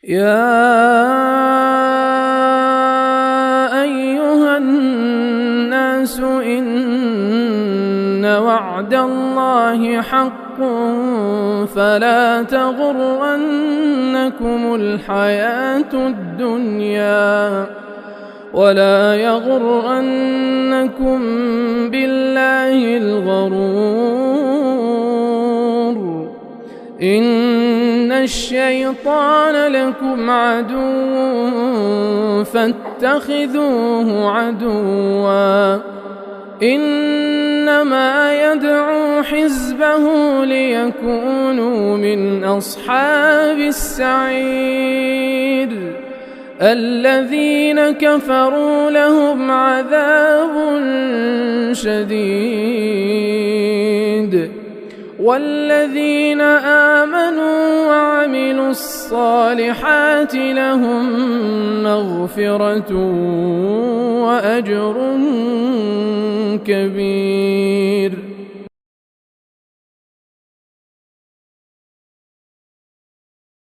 يا أيها الناس إن وعد الله حق فلا تغرنكم الحياة الدنيا ولا يغرنكم بالله الغرور إن الشيطان لكم عدو فاتخذوه عدوا إنما يدعو حزبه ليكونوا من أصحاب السعير الذين كفروا لهم عذاب شديد والذين آمنوا وعملوا الصالحات لهم مغفرة وأجر كبير.